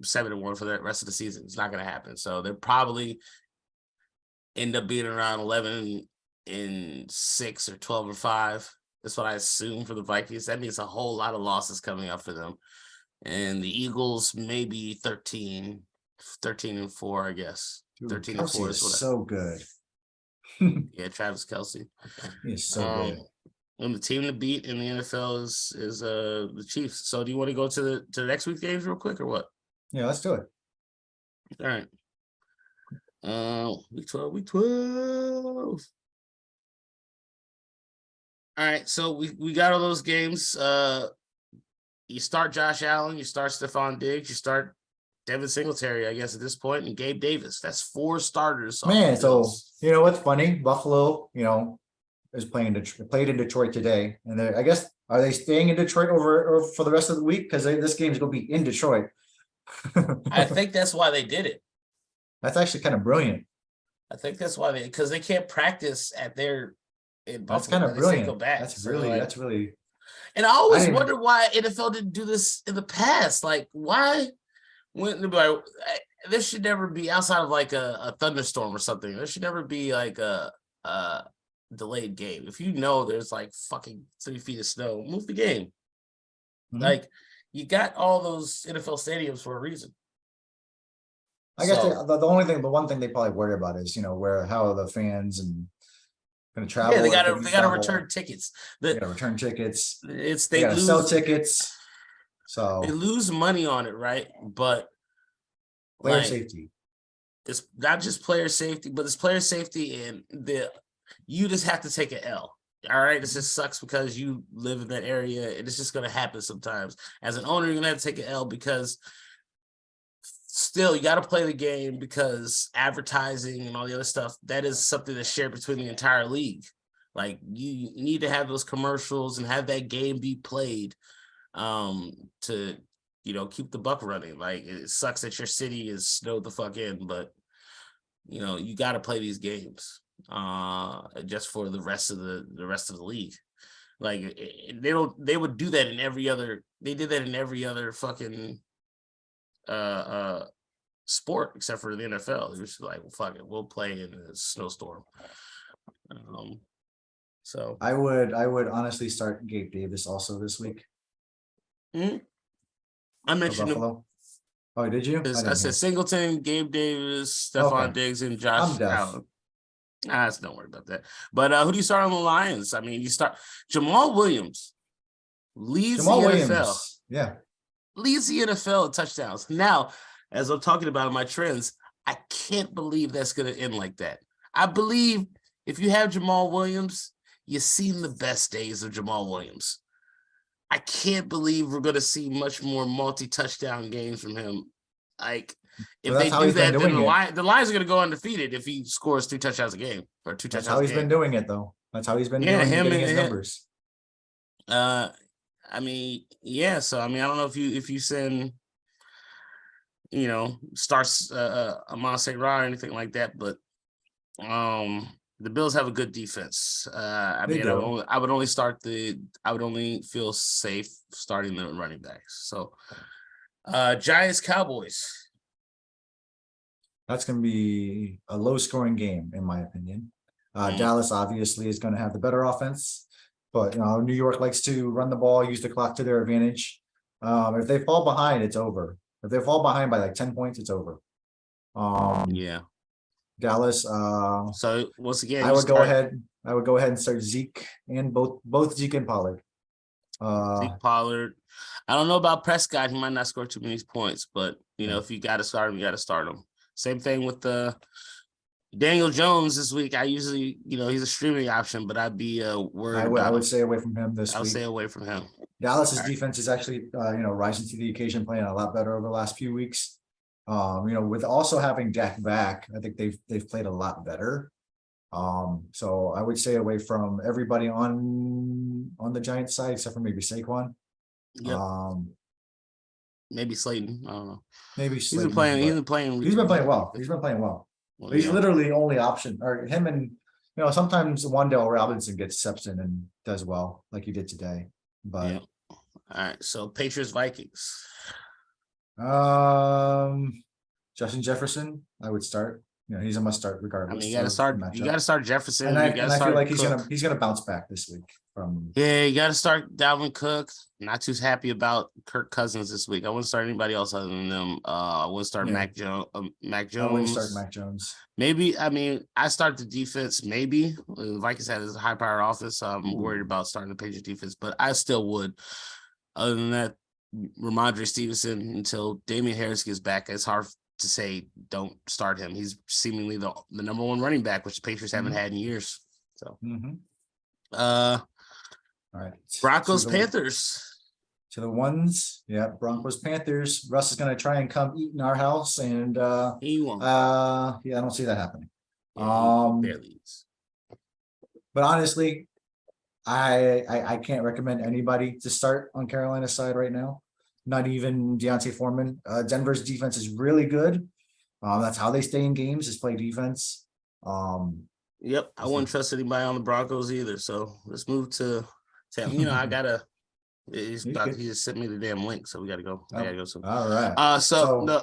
7-1 for the rest of the season. It's not gonna happen. So they're probably end up being around 11-6 or 12-5. That's what I assume for the Vikings. That means a whole lot of losses coming up for them. And the Eagles maybe 13-4, I guess. Dude, 13-4 Kelce is is what so good. yeah, Travis Kelce. He is so good. And the team to beat in the NFL is the Chiefs. So do you want to go to the next week's games real quick or what? Yeah, let's do it. All right. Week 12, week 12. All right, so we got all those games. You start Josh Allen, you start Stephon Diggs, you start Devin Singletary, I guess, at this point, and Gabe Davis. That's 4 starters. Man, so you know what's funny? Buffalo, is played in Detroit today, and I guess are they staying in Detroit over or for the rest of the week? Because this game is going to be in Detroit. I think that's why they did it. That's actually kind of brilliant. I think that's why because they can't practice at their in Buffalo. That's kind of brilliant. Go back. That's really. And I always wondered why NFL didn't do this in the past. Like, why? There should never be outside of like a thunderstorm or something. There should never be like a delayed game. If you know there's like fucking 3 feet of snow, move the game. Mm-hmm. Like, you got all those NFL stadiums for a reason. I guess the one thing they probably worry about is how the fans and going to travel. Yeah, they got to return tickets. They got to return tickets. They got to sell tickets. So they lose money on it, right? But player safety. It's not just player safety, but it's player safety, and you just have to take an L. All right, this just sucks because you live in that area, and it's just going to happen sometimes. As an owner, you're going to have to take an L because still you got to play the game, because advertising and all the other stuff, that is something that's shared between the entire league. Like, you need to have those commercials and have that game be played to keep the buck running. Like, it sucks that your city is snowed the fuck in, but you got to play these games just for the rest of the league. Like, they would do that in every other. They did that in every other fucking sport except for the NFL. It was like, well, fuck it, we'll play in a snowstorm. So I would honestly start Gabe Davis also this week. Mm-hmm. I mentioned Buffalo. Oh, did you? I said Singleton, Gabe Davis, Stephon Diggs, and Josh Allen. Don't worry about that. But who do you start on the Lions? I mean, you start Jamal Williams leads the NFL. Yeah. Leads the NFL in touchdowns. Now, as I'm talking about my trends, I can't believe that's going to end like that. I believe if you have Jamal Williams, you've seen the best days of Jamal Williams. I can't believe we're going to see much more multi-touchdown games from him. Like, if they do that, then the Lions are going to go undefeated if he scores 3 touchdowns a game or 2 touchdowns a game. That's how he's been doing it, though. That's how he's been doing his numbers. I mean, yeah. So, I mean, I don't know if you send, starts Amon St. Ra or anything like that, but the Bills have a good defense. I would only feel safe starting the running backs. So, Giants Cowboys. That's going to be a low-scoring game, in my opinion. Dallas obviously is going to have the better offense, but New York likes to run the ball, use the clock to their advantage. If they fall behind, it's over. If they fall behind by like 10 points, it's over. Yeah. Dallas. So once again, I would go ahead and start Zeke and both Zeke and Pollard. Zeke, Pollard. I don't know about Prescott. He might not score too many points, but if you got to start him, you got to start him. Same thing with Daniel Jones this week. I usually, he's a streaming option, but I'd be worried. I would stay away from him this week. I'll stay away from him. Dallas's defense is actually, rising to the occasion, playing a lot better over the last few weeks. With also having Dak back, I think they've played a lot better. So I would stay away from everybody on the Giants side except for maybe Saquon. Yep. Maybe Slayton. I don't know. Maybe Slayton. He's been playing well. He's been playing well. He's literally the only option, or him and sometimes Wan'Dale Robinson gets steps in and does well, like he did today. But yeah. All right, so Patriots Vikings. Justin Jefferson, I would start. You know, he's a must start I regardless. mean, you got to of start. matchup. You got to start Jefferson. And I You got to feel start like Cook. he's gonna bounce back this week from. Yeah, you got to start Dalvin Cook. Not too happy about Kirk Cousins this week. I wouldn't start anybody else other than them. I wouldn't start Yeah. Mac Jones. Mac I wouldn't start Jones. Mac Jones. Maybe. I mean, I start the defense. Maybe the Vikings had a high power offense, so I'm worried about starting the Patriots defense. But I still would. Other than that, Ramondre Stevenson until Damian Harris gets back. It's hard to say don't start him. He's seemingly the number one running back, which the Patriots haven't had in years. So, all right, Broncos, Panthers. To the ones, yeah, Broncos, Panthers. Russ is gonna try and come eat in our house, and He won't. yeah, I don't see that happening. Yeah, he barely is. But honestly, I can't recommend anybody to start on Carolina's side right now. Not even Deontay Foreman. Denver's defense is really good. That's how they stay in games, is play defense. Yep, I wouldn't trust anybody on the Broncos either. So let's move to you know, I gotta. He just sent me the damn link, so we gotta go. I gotta go. So all right. So no,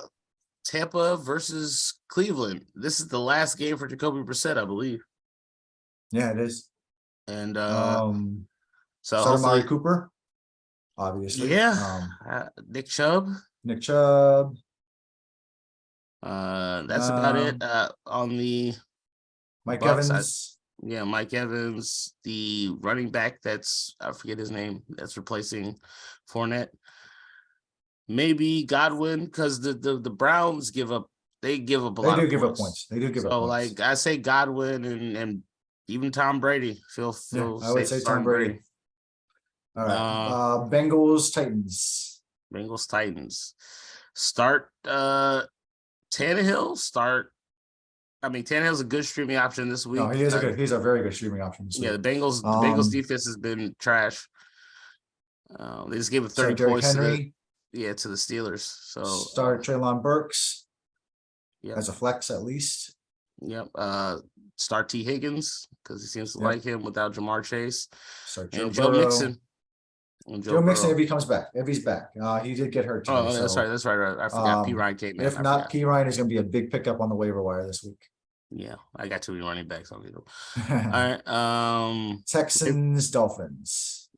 Tampa versus Cleveland. This is the last game for Jacoby Brissett, I believe. Yeah, it is. And so Amari Cooper, obviously. Yeah. Nick Chubb. Nick Chubb. That's about it. On the Mike Bucks, Evans. Mike Evans, the running back I forget his name, that's replacing Fournette. Maybe Godwin, because the Browns give up a lot of points. They do give up points. So like I say Godwin and even Tom Brady. I would say Tom Brady. All right. Bengals, Titans. Start Tannehill. Tannehill's a good streaming option this week. No, he's a very good streaming option. Yeah, the Bengals defense has been trash. They just gave 30 points to the Steelers. So start Treylon Burks. Yeah, as a flex at least. Yep. Start T. Higgins because he seems to like him without Jamar Chase. Start Joe Mixon. Joe Mixon, if he comes back, if he's back, he did get hurt today. That's right. I forgot. P. Ryan came in. If not, P. Ryan is going to be a big pickup on the waiver wire this week. Yeah, I got too many running backs on you. All right. Texans, Dolphins.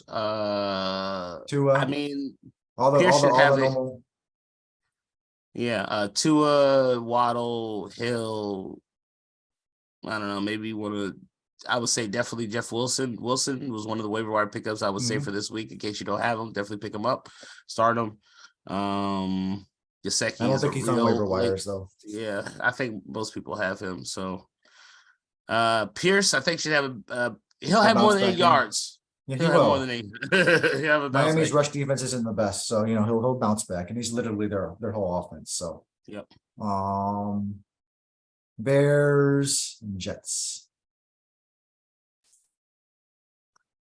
Tua. I mean, all the normal. Yeah, Tua, Waddle, Hill. I don't know. Maybe I would say definitely Jeff Wilson. Wilson was one of the waiver wire pickups I would say for this week. In case you don't have him, definitely pick him up, start him. Gesicki. I don't think he's on waiver wires though. Yeah, I think most people have him. So, Pierce, I think should have he'll have more than 8 yards. Yeah, he'll have more than 8. Miami's rush defense isn't the best, so he'll bounce back, and he's literally their whole offense. So yep. Bears and Jets.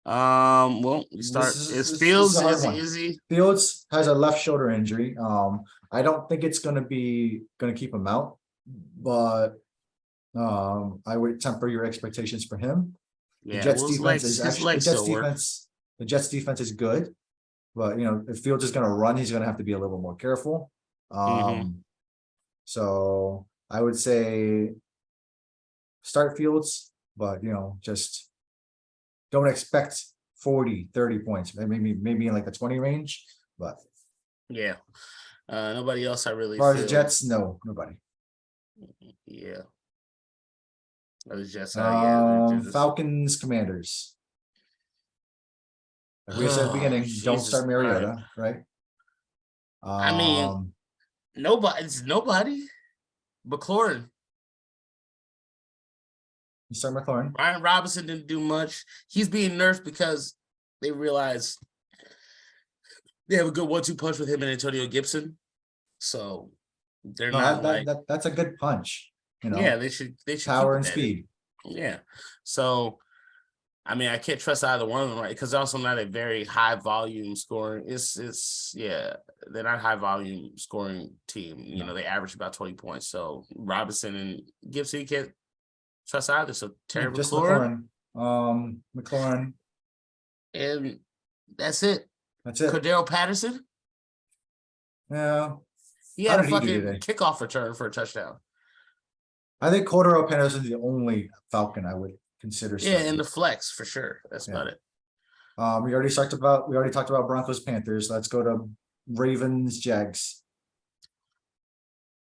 Well, you start. Fields is he? Fields has a left shoulder injury. I don't think it's gonna keep him out, but I would temper your expectations for him. Yeah, the Jets defense is good, but if Fields is gonna run, he's gonna have to be a little more careful. So I would say start Fields, but just don't expect 40, 30 points. Maybe in like the 20 range, but yeah. Nobody else I really as far as the Jets, no, nobody. Yeah. Those Jets Falcons, Commanders. Like we said at the beginning, don't start Mariota, right? I mean, nobody. McLaurin. You start McLaurin. Ryan Robinson didn't do much. He's being nerfed because they realize they have a good 1-2 punch with him and Antonio Gibson. So they're not that's a good punch. Yeah, they should power and speed. Yeah. So I mean, I can't trust either one of them, right? Because they're also not a very high volume scoring. They're not high volume scoring team. They average about 20 points. So Robinson and Gibson, you can't trust either. So Terry McLaurin. McLaurin. And that's it. That's it. Cordero Patterson. Yeah. He had How a did he do fucking today? kickoff return for a touchdown. I think Cordero Patterson is the only Falcon I would consider Yeah, starting. in the flex for sure. That's Yeah. about it. We already talked about Broncos Panthers. Let's go to Ravens Jags.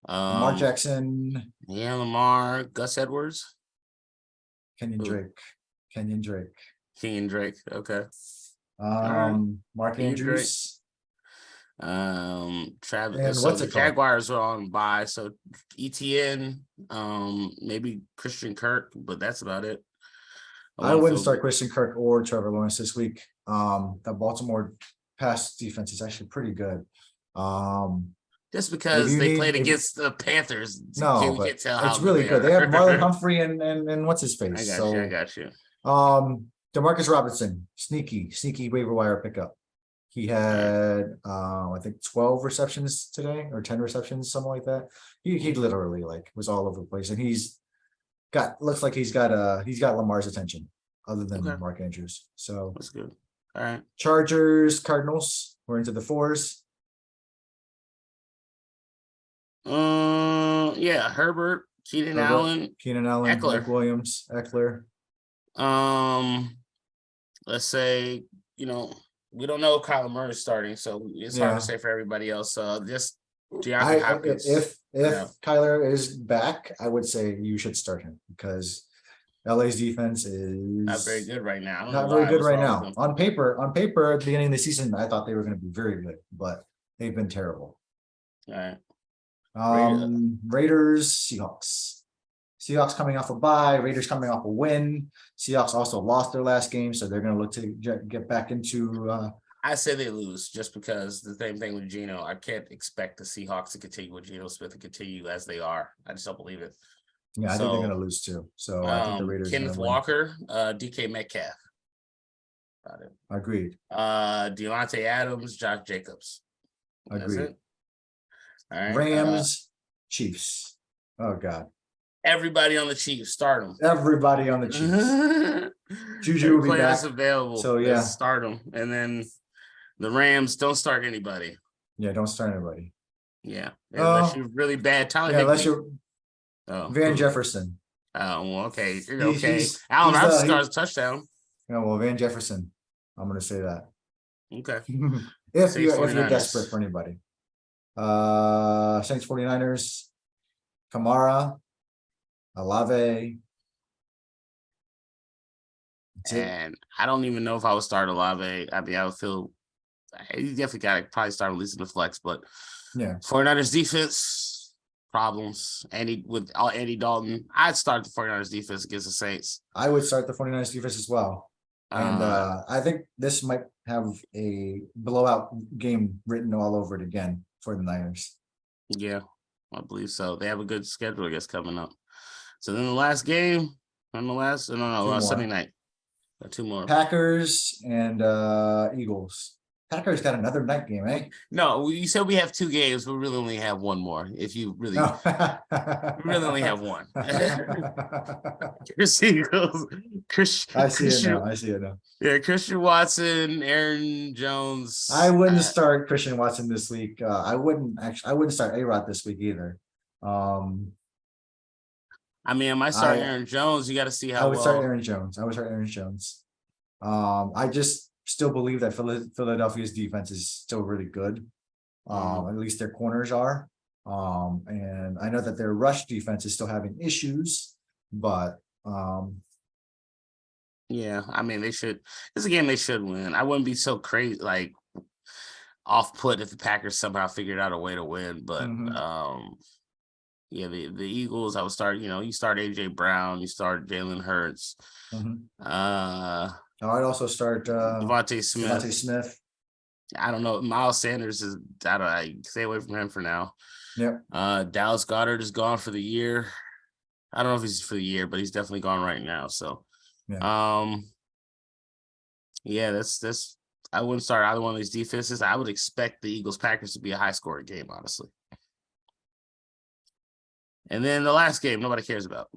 Lamar Jackson, Yeah, Lamar, Gus Edwards, Kenyon Who? Drake, Kenyon Drake. King and Drake. Okay. right. Mark Kenyon Drake. Andrews. Travis. And So what's the it called? Jaguars are on bye. So ETN, maybe Christian Kirk, but that's about it. I wouldn't start Christian Kirk or Trevor Lawrence this week. The Baltimore pass defense is actually pretty good. Just because they played if- against the Panthers. No, you but can't tell how it's good really good. They have are. Marlon Humphrey and what's his face. I got you. Demarcus Robinson, sneaky waiver wire pickup. He had I think 12 receptions today or 10 receptions, something like that. He literally like was all over the place, and looks like he's got Lamar's attention other than Okay. Mark Andrews. So That's good. All right. Chargers, Cardinals, we're into the 4s. Yeah, Herbert, Keenan Allen, Eckler. Mike Williams, Eckler. Let's say, we don't know if Kyler Murray is starting, so it's hard to say for everybody else. So just DeAndre Hopkins. If Kyler is back, I would say you should start him because LA's defense is not very good right now. Not very good right now. On paper, at the beginning of the season, I thought they were going to be very good, but they've been terrible. All right. Raiders, Seahawks. Seahawks coming off a bye, Raiders coming off a win. Seahawks also lost their last game, so they're going to look to get back into. I say they lose just because the same thing with Geno. I can't expect the Seahawks to continue with Geno Smith and continue as they are. I just don't believe it. Yeah, I think they're going to lose too. So I think the Raiders. Kenneth Walker, DK Metcalf. Got it. Agreed. Deontay Adams, Josh Jacobs. Agreed. All right. Rams, Chiefs. Oh God. Everybody on the Chiefs, start them. Everybody on the Chiefs. Juju will be back. Available. So yeah, start them. And then the Rams, don't start anybody. Yeah, don't start anybody. Yeah, unless you're really bad. Unless you're Van Jefferson. Oh, well, okay. Okay. Allen Robinson scores a touchdown. Yeah, well, Van Jefferson. I'm going to say that. Okay. if you're desperate for anybody. Saints 49ers, Kamara, Olave. And I don't even know if I would start Olave. I mean, I would feel you definitely got to probably start releasing the flex, but yeah, 49ers defense problems. Andy Dalton, I'd start the 49ers defense against the Saints. I would start the 49ers defense as well. And I think this might have a blowout game written all over it again for the Niners. Yeah, I believe so. They have a good schedule, I guess, coming up. So then the last game, Sunday night. Two more. Packers and Eagles. Packers got another night game, eh? No, you said we have two games. We really only have one more. If you really, we really only have one. Eagles. I see it now. Yeah, Christian Watson, Aaron Jones. I wouldn't start Christian Watson this week. I wouldn't start A-Rod this week either. I mean, I might start Aaron Jones. You got to see how. I would start Aaron Jones. I just still believe that Philadelphia's defense is still really good. At least their corners are. And I know that their rush defense is still having issues, but yeah, I mean they should. It's a game they should win. I wouldn't be so crazy off put if the Packers somehow figured out a way to win, but yeah, the Eagles, I would start, you start AJ Brown, you start Jalen Hurts. I'd also start Devontae Smith. I don't know. Miles Sanders is, I stay away from him for now. Yep. Dallas Goedert is gone for the year. I don't know if he's for the year, but he's definitely gone right now. So, yeah, that's I wouldn't start either one of these defenses. I would expect the Eagles Packers to be a high scoring game, honestly. And then the last game, nobody cares about.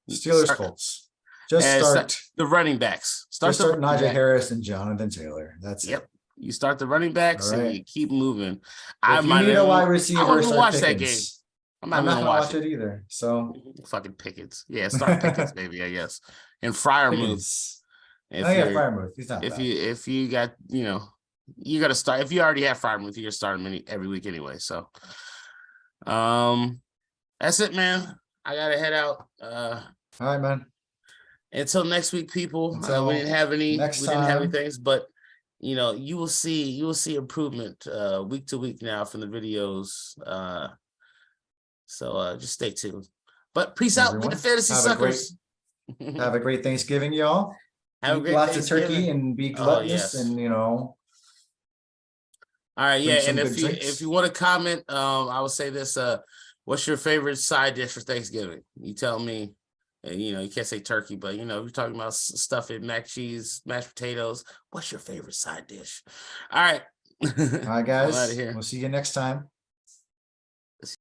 Steelers Colts. Just start the running backs. Start Najee Harris and Jonathan Taylor. That's it. You start the running backs and Alright. you keep moving. I If you might need a wide I receiver, won't even start watch that game. Pickens. I'm I'm not not gonna gonna watch watch it. it either. So Fucking Pickens. Yeah, start Pickens, maybe, I guess. And Fryermuth. Pickens. If Oh yeah, you're Firemouth. He's not if bad. you got, you gotta start. If you already have Fryermuth, you gotta start him every week anyway. So that's it, man. I gotta head out. All right, man. Until next week, people. Until We didn't have any next things, but you will see improvement week to week now from the videos. So just stay tuned. But peace out, we the Everyone, fantasy suckers. have a great Thanksgiving, y'all. Have a Eat great lots of turkey Thanksgiving. and be Oh, gluttonous, yes. and All right, yeah. drink some And good if drinks. you want to comment, I will say this: what's your favorite side dish for Thanksgiving? You tell me. And, you can't say turkey, but we're talking about stuff in mac cheese, mashed potatoes. What's your favorite side dish? All right. All right, I'm out of guys. here. We'll see you next time.